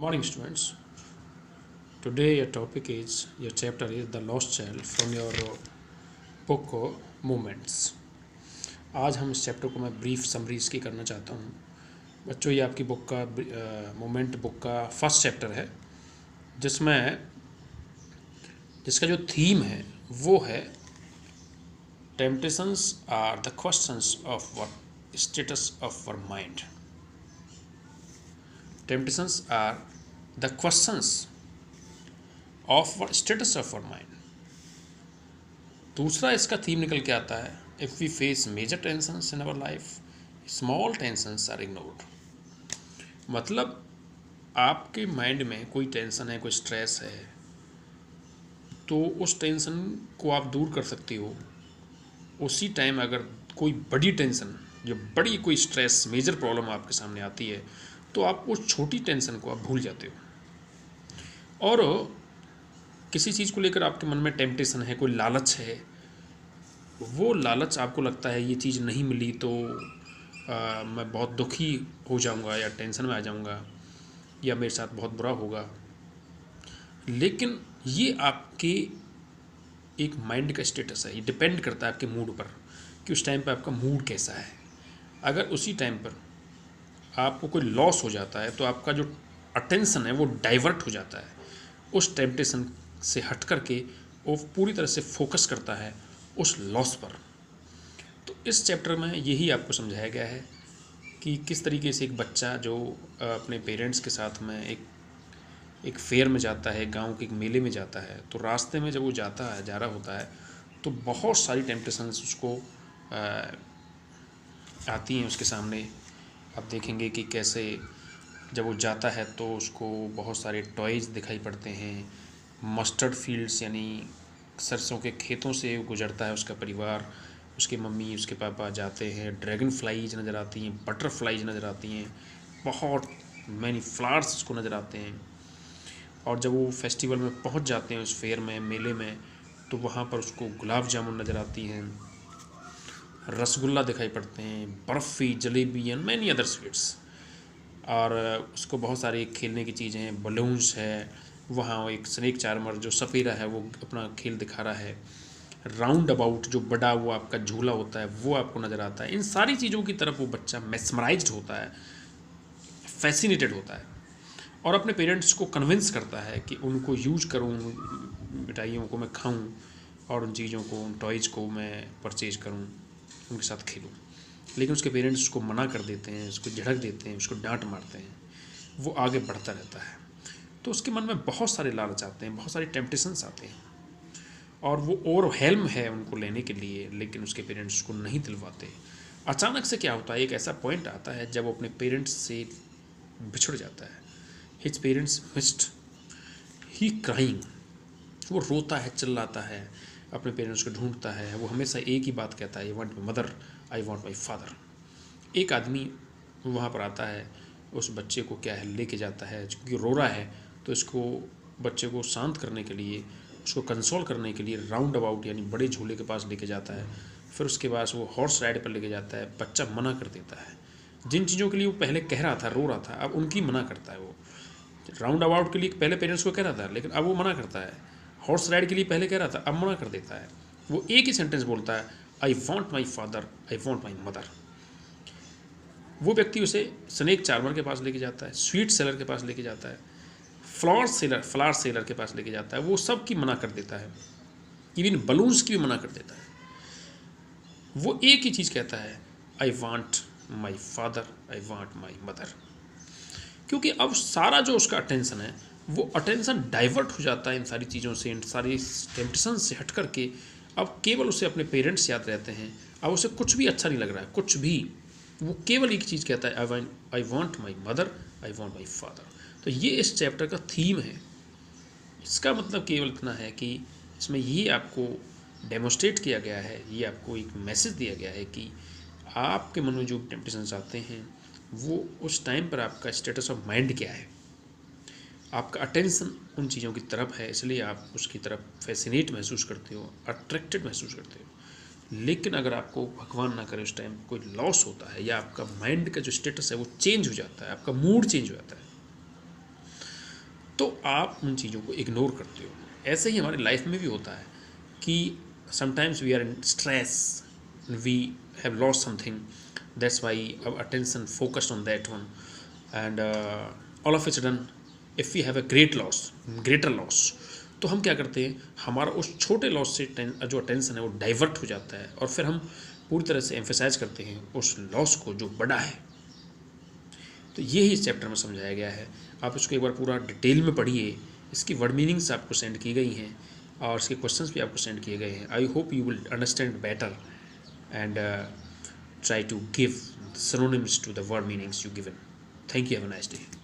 Morning, students. Today, your chapter is The Lost Child from your book Moments. आज हम इस chapter को मैं ब्रीफ समरी इसकी करना चाहता हूँ। बच्चों, ये आपकी बुक का मोमेंट बुक का फर्स्ट चैप्टर है, जिसमें जिसका जो थीम है वो है temptations are the questions of our status of our mind. Temptations are the questions of our status of our mind. दूसरा इसका थीम निकल के आता है, if we face major tensions in our life, small tensions are ignored. मतलब आपके mind में कोई टेंशन है, कोई स्ट्रेस है, तो उस टेंशन को आप दूर कर सकते हो। उसी टाइम अगर कोई बड़ी टेंशन, जो बड़ी कोई स्ट्रेस मेजर प्रॉब्लम आपके सामने आती है, तो आप उस छोटी टेंशन को आप भूल जाते हो। और किसी चीज़ को लेकर आपके मन में टेम्पटेशन है, कोई लालच है, वो लालच आपको लगता है ये चीज़ नहीं मिली तो मैं बहुत दुखी हो जाऊंगा या टेंशन में आ जाऊंगा या मेरे साथ बहुत बुरा होगा। लेकिन ये आपके एक माइंड का स्टेटस है, ये डिपेंड करता है आपके मूड पर कि उस टाइम पर आपका मूड कैसा है। अगर उसी टाइम पर आपको कोई लॉस हो जाता है तो आपका जो अटेंशन है वो डाइवर्ट हो जाता है, उस टेम्पटेशन से हट करके वो पूरी तरह से फोकस करता है उस लॉस पर। तो इस चैप्टर में यही आपको समझाया गया है कि किस तरीके से एक बच्चा जो अपने पेरेंट्स के साथ में एक फेयर में जाता है, गांव के एक मेले में जाता है, तो रास्ते में जब वो जा रहा होता है तो बहुत सारी टेम्पटेशंस उसको आती हैं उसके सामने। आप देखेंगे कि कैसे जब वो जाता है तो उसको बहुत सारे टॉयज़ दिखाई पड़ते हैं। मस्टर्ड फील्ड्स यानी सरसों के खेतों से गुजरता है उसका परिवार, उसके मम्मी उसके पापा जाते हैं। ड्रैगन फ्लाइज नज़र आती हैं, बटरफ्लाइज नज़र आती हैं, बहुत मैनी फ्लावर्स उसको नज़र आते हैं। और जब वो फेस्टिवल में पहुंच जाते हैं, उस फेयर में, मेले में, तो वहाँ पर उसको गुलाब जामुन नज़र आती हैं, रसगुल्ला दिखाई पड़ते हैं, barfi, jalebi and many other sweets. और उसको बहुत सारी खेलने की चीज़ें हैं, बलून्स है, वहाँ एक स्नेक चार्मर जो सपेरा है वो अपना खेल दिखा रहा है, राउंड अबाउट जो बड़ा वो आपका झूला होता है वो आपको नज़र आता है। इन सारी चीज़ों की तरफ वो बच्चा मेस्मराइज्ड होता है, फैसिनेटेड होता है, और अपने पेरेंट्स को कन्विंस करता है कि उनको यूज करूँ, मिठाइयों को मैं खाऊँ और उन चीज़ों को, उन टॉयज़ को मैं परचेज करूँ, उनके साथ खेलूँ। लेकिन उसके पेरेंट्स उसको मना कर देते हैं, उसको झिड़क देते हैं, उसको डांट मारते हैं। वो आगे बढ़ता रहता है तो उसके मन में बहुत सारे लालच आते हैं, बहुत सारे टेम्पटेशंस आते हैं, और वो ओवरवेल्म है उनको लेने के लिए, लेकिन उसके पेरेंट्स उसको नहीं दिलवाते। अचानक से क्या होता है, एक ऐसा पॉइंट आता है जब वो अपने पेरेंट्स से बिछड़ जाता है। हिज पेरेंट्स मिस्ड ही क्राइंग। वो रोता है, चिल्लाता है, अपने पेरेंट्स को ढूंढता है। वो हमेशा एक ही बात कहता है, I want my mother, I want my father. एक आदमी वहाँ पर आता है, उस बच्चे को क्या है लेके जाता है, क्योंकि रो रहा है, तो इसको बच्चे को शांत करने के लिए, उसको कंसोल करने के लिए राउंड अबाउट यानी बड़े झूले के पास लेके जाता है। फिर उसके बाद वो हॉर्स राइड पर लेके जाता है। बच्चा मना कर देता है, जिन चीज़ों के लिए वो पहले कह रहा था, रो रहा था, अब उनकी मना करता है। वो राउंड अबाउट के लिए पहले पेरेंट्स को कह रहा था, लेकिन अब वो मना करता है। हॉर्स राइड के लिए पहले कह रहा था, अब मना कर देता है। वो एक ही सेंटेंस बोलता है, I want my father, I want my mother. वो व्यक्ति उसे स्नेक चार्मर के पास लेके जाता है, स्वीट सेलर के पास लेके जाता है, फ्लावर सेलर के पास लेके जाता है, वो सब की मना कर देता है, इवन बलून्स की भी मना कर देता है। वो एक ही चीज़ कहता है, I want my father, I want my mother. क्योंकि अब सारा जो उसका अटेंशन है वो अटेंशन डाइवर्ट हो जाता है इन सारी चीज़ों से, इन सारी टेम्पटेशन से हट करके अब केवल उसे अपने पेरेंट्स याद रहते हैं। अब उसे कुछ भी अच्छा नहीं लग रहा है, कुछ भी। वो केवल एक चीज़ कहता है, I want my mother, I want my father. तो ये इस चैप्टर का थीम है। इसका मतलब केवल इतना है कि इसमें ये आपको डेमोस्ट्रेट किया गया है, ये आपको एक मैसेज दिया गया है कि आपके मन में जो टेम्पटेशंस आते हैं वो उस टाइम पर आपका स्टेटस ऑफ माइंड क्या है, आपका अटेंशन उन चीज़ों की तरफ है, इसलिए आप उसकी तरफ फैसिनेट महसूस करते हो, अट्रैक्टेड महसूस करते हो। लेकिन अगर आपको भगवान ना करे उस टाइम कोई लॉस होता है या आपका माइंड का जो स्टेटस है वो चेंज हो जाता है, आपका मूड चेंज हो जाता है, तो आप उन चीज़ों को इग्नोर करते हो। ऐसे ही हमारी लाइफ में भी होता है कि sometimes we are in stress, we have lost something, that's why our attention focused on that one, and all of a sudden if we have a greater loss, तो हम क्या करते हैं, हमारा उस छोटे लॉस से जो अटेंशन है वो डाइवर्ट हो जाता है, और फिर हम पूरी तरह से एम्फेसाइज करते हैं उस लॉस को जो बड़ा है। तो यही इस चैप्टर में समझाया गया है। आप इसको एक बार पूरा डिटेल में पढ़िए, इसकी वर्ड मीनिंग्स आपको सेंड की गई हैं और इसके क्वेश्चंस भी आपको सेंड किए गए हैं। I hope you will understand better and try to give synonyms to the word meanings you given. Thank you. Have a nice day.